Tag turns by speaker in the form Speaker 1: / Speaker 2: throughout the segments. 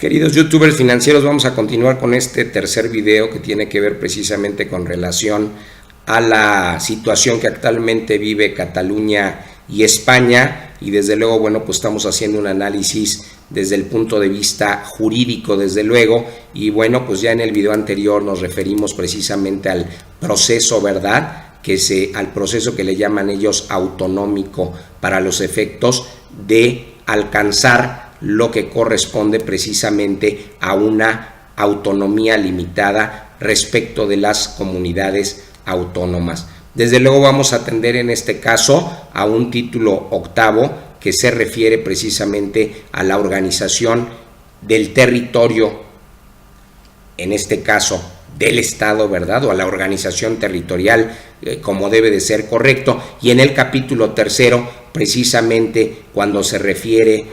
Speaker 1: Queridos youtubers financieros, vamos a continuar con este tercer video que tiene que ver precisamente con relación a la situación que actualmente vive Cataluña y España, y desde luego, bueno, pues estamos haciendo un análisis desde el punto de vista jurídico, desde luego, y bueno, pues ya en el video anterior nos referimos precisamente al proceso, ¿verdad?, al proceso que le llaman ellos autonómico para los efectos de alcanzar lo que corresponde precisamente a una autonomía limitada respecto de las comunidades autónomas. Desde luego vamos a atender en este caso a un título octavo que se refiere precisamente a la organización del territorio, en este caso del Estado, ¿verdad?, o a la organización territorial como debe de ser correcto, y en el capítulo tercero precisamente cuando se refiere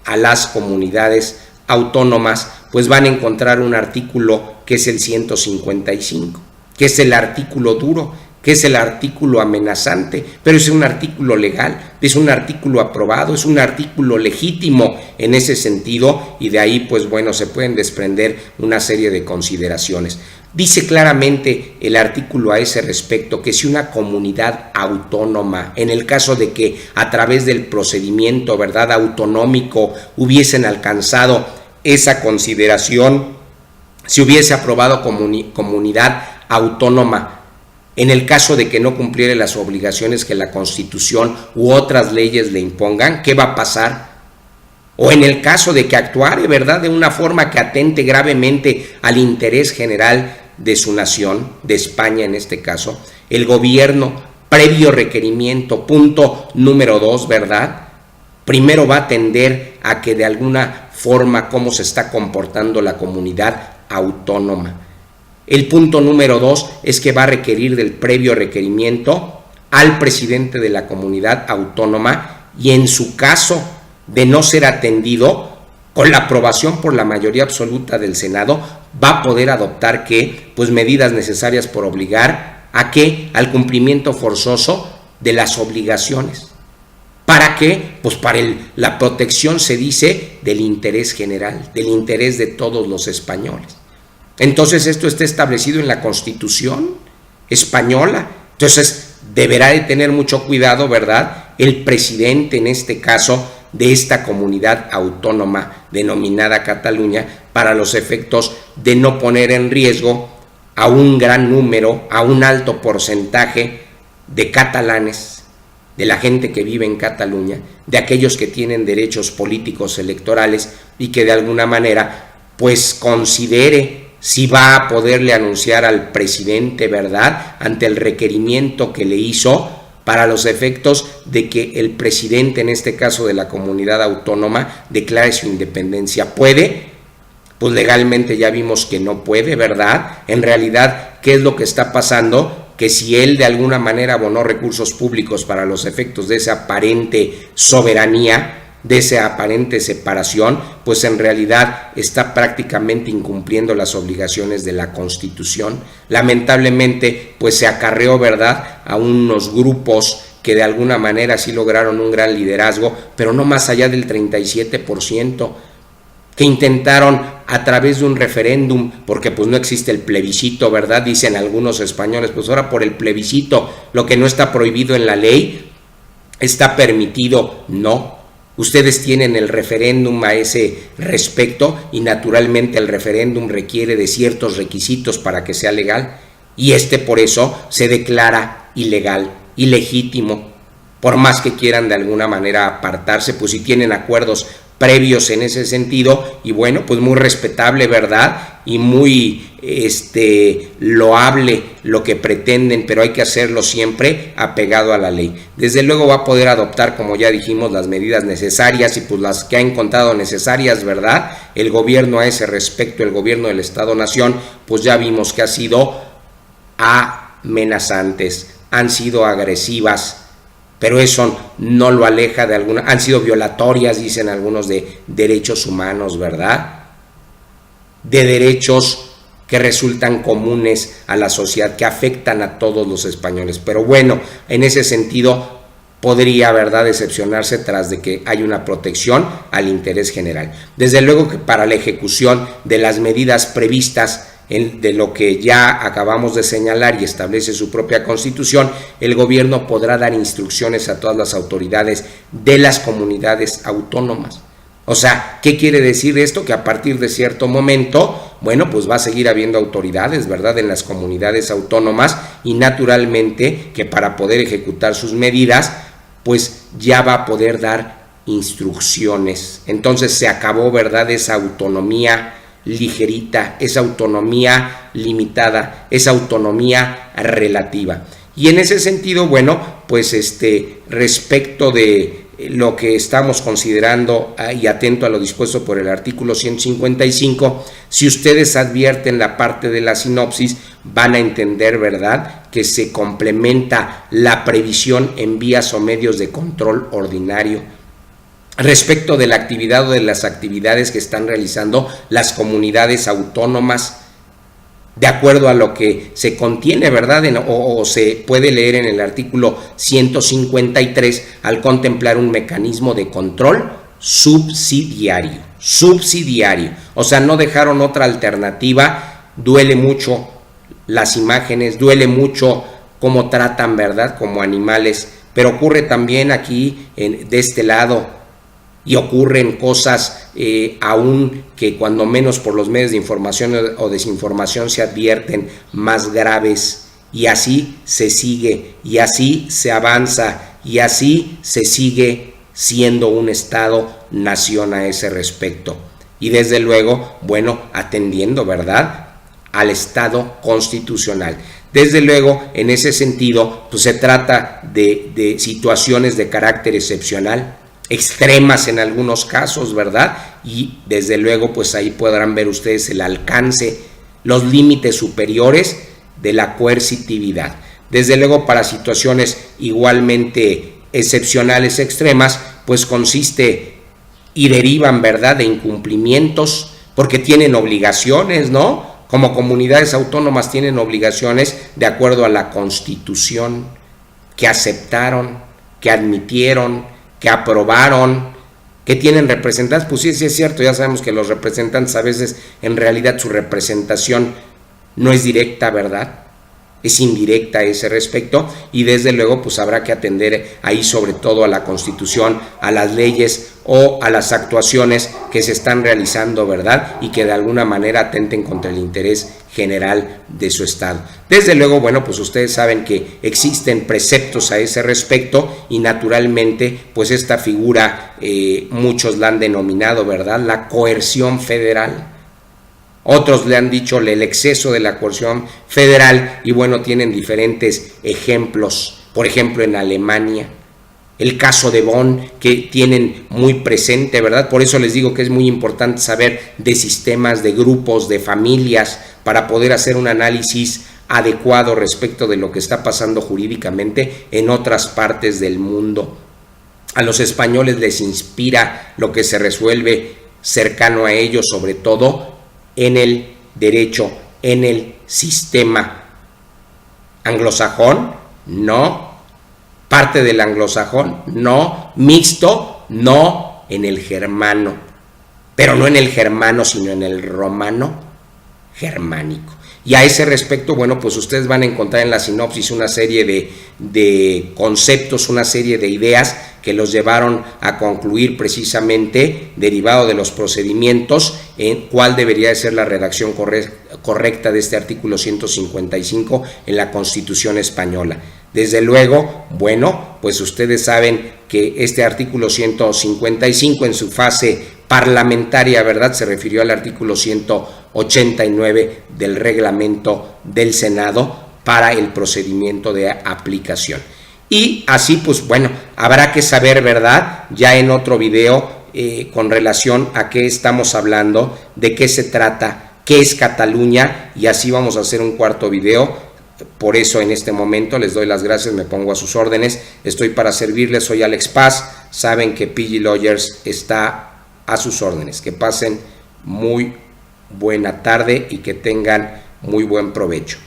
Speaker 1: a las comunidades autónomas, pues van a encontrar un artículo que es el 155, que es el artículo duro, que es el artículo amenazante, pero es un artículo legal, es un artículo aprobado, es un artículo legítimo en ese sentido, y de ahí pues bueno, se pueden desprender una serie de consideraciones. Dice claramente el artículo a ese respecto que si una comunidad autónoma, en el caso de que a través del procedimiento, ¿verdad?, autonómico hubiesen alcanzado esa consideración, si hubiese aprobado comunidad autónoma, en el caso de que no cumpliera las obligaciones que la Constitución u otras leyes le impongan, ¿qué va a pasar? O en el caso de que actuare, ¿verdad?, de una forma que atente gravemente al interés general de su nación, de España en este caso, el gobierno, previo requerimiento, punto número 2, ¿verdad?, primero va a atender a que de alguna forma cómo se está comportando la comunidad autónoma. El punto número 2 es que va a requerir del previo requerimiento al presidente de la comunidad autónoma, y en su caso de no ser atendido, con la aprobación por la mayoría absoluta del Senado, va a poder adoptar pues medidas necesarias por obligar al cumplimiento forzoso de las obligaciones. ¿Para qué? Pues para la protección, se dice, del interés general, del interés de todos los españoles. Entonces esto está establecido en la Constitución española. Entonces deberá de tener mucho cuidado, ¿verdad?, el presidente en este caso de esta comunidad autónoma denominada Cataluña, para los efectos de no poner en riesgo a un gran número, a un alto porcentaje de catalanes, de la gente que vive en Cataluña, de aquellos que tienen derechos políticos electorales y que de alguna manera pues considere si va a poderle anunciar al presidente, ¿verdad?, ante el requerimiento que le hizo, para los efectos de que el presidente, en este caso de la comunidad autónoma, declare su independencia. ¿Puede? Pues legalmente ya vimos que no puede, ¿verdad? En realidad, ¿qué es lo que está pasando? Que si él de alguna manera abonó recursos públicos para los efectos de esa aparente soberanía, de esa aparente separación, pues en realidad está prácticamente incumpliendo las obligaciones de la Constitución. Lamentablemente, pues se acarreó, ¿verdad?, a unos grupos que de alguna manera sí lograron un gran liderazgo, pero no más allá del 37%, que intentaron a través de un referéndum, porque pues no existe el plebiscito, ¿verdad?, dicen algunos españoles, pues ahora por el plebiscito, lo que no está prohibido en la ley, está permitido. No. Ustedes tienen el referéndum a ese respecto, y naturalmente el referéndum requiere de ciertos requisitos para que sea legal, y por eso se declara ilegal, ilegítimo, por más que quieran de alguna manera apartarse, pues si tienen acuerdos previos en ese sentido, y bueno, pues muy respetable, ¿verdad?, y muy loable lo que pretenden, pero hay que hacerlo siempre apegado a la ley. Desde luego va a poder adoptar, como ya dijimos, las medidas necesarias, y pues las que ha encontrado necesarias, ¿verdad?, el gobierno a ese respecto, el gobierno del Estado-Nación, pues ya vimos que ha sido amenazantes, han sido agresivas, pero eso no lo aleja de alguna, han sido violatorias, dicen algunos, de derechos humanos, ¿verdad?, de derechos que resultan comunes a la sociedad, que afectan a todos los españoles. Pero bueno, en ese sentido, podría, ¿verdad?, excepcionarse tras de que hay una protección al interés general. Desde luego que para la ejecución de las medidas previstas de lo que ya acabamos de señalar y establece su propia Constitución, el gobierno podrá dar instrucciones a todas las autoridades de las comunidades autónomas. O sea, ¿qué quiere decir esto? Que a partir de cierto momento, bueno, pues va a seguir habiendo autoridades, ¿verdad?, en las comunidades autónomas, y naturalmente que para poder ejecutar sus medidas, pues ya va a poder dar instrucciones. Entonces se acabó, ¿verdad?, esa autonomía ligerita, esa autonomía limitada, esa autonomía relativa. Y en ese sentido, bueno, pues respecto de lo que estamos considerando y atento a lo dispuesto por el artículo 155, si ustedes advierten la parte de la sinopsis, van a entender, ¿verdad?, que se complementa la previsión en vías o medios de control ordinario respecto de la actividad o de las actividades que están realizando las comunidades autónomas, de acuerdo a lo que se contiene, ¿verdad?, o se puede leer en el artículo 153 al contemplar un mecanismo de control subsidiario, o sea, no dejaron otra alternativa. Duele mucho las imágenes, duele mucho cómo tratan, ¿verdad?, como animales, pero ocurre también aquí de este lado, y ocurren cosas aún que cuando menos por los medios de información o desinformación se advierten más graves, y así se sigue, y así se avanza, y así se sigue siendo un Estado-nación a ese respecto. Y desde luego, bueno, atendiendo, ¿verdad?, al Estado constitucional. Desde luego, en ese sentido, pues se trata de situaciones de carácter excepcional, extremas en algunos casos, ¿verdad? Y desde luego, pues ahí podrán ver ustedes el alcance, los límites superiores de la coercitividad. Desde luego, para situaciones igualmente excepcionales, extremas, pues consiste y derivan, ¿verdad?, de incumplimientos, porque tienen obligaciones, ¿no? Como comunidades autónomas tienen obligaciones de acuerdo a la Constitución, que aceptaron, que admitieron, que aprobaron, que tienen representantes. Pues sí, sí es cierto, ya sabemos que los representantes a veces en realidad su representación no es directa, ¿verdad?, es indirecta a ese respecto, y desde luego pues habrá que atender ahí sobre todo a la Constitución, a las leyes o a las actuaciones que se están realizando, ¿verdad?, y que de alguna manera atenten contra el interés general de su Estado. Desde luego, bueno, pues ustedes saben que existen preceptos a ese respecto, y naturalmente pues esta figura muchos la han denominado, ¿verdad?, la coerción federal. Otros le han dicho el exceso de la coerción federal, y bueno, tienen diferentes ejemplos. Por ejemplo, en Alemania, el caso de Bonn, que tienen muy presente, ¿verdad? Por eso les digo que es muy importante saber de sistemas, de grupos, de familias, para poder hacer un análisis adecuado respecto de lo que está pasando jurídicamente en otras partes del mundo. A los españoles les inspira lo que se resuelve cercano a ellos, sobre todo en el derecho, en el sistema anglosajón, no, parte del anglosajón, no, mixto, no, en el germano, pero no en el germano, sino en el romano germánico. Y a ese respecto, bueno, pues ustedes van a encontrar en la sinopsis una serie de conceptos, una serie de ideas que los llevaron a concluir precisamente, derivado de los procedimientos, en cuál debería de ser la redacción correcta de este artículo 155 en la Constitución española. Desde luego, bueno, pues ustedes saben que este artículo 155 en su fase parlamentaria, ¿verdad?, se refirió al artículo 189 del reglamento del Senado para el procedimiento de aplicación. Y así, pues bueno, habrá que saber, ¿verdad?, ya en otro video con relación a qué estamos hablando, de qué se trata, qué es Cataluña, y así vamos a hacer un cuarto video. Por eso en este momento les doy las gracias, me pongo a sus órdenes, estoy para servirles, soy Alex Paz, saben que PG Lawyers está a sus órdenes. Que pasen muy buena tarde y que tengan muy buen provecho.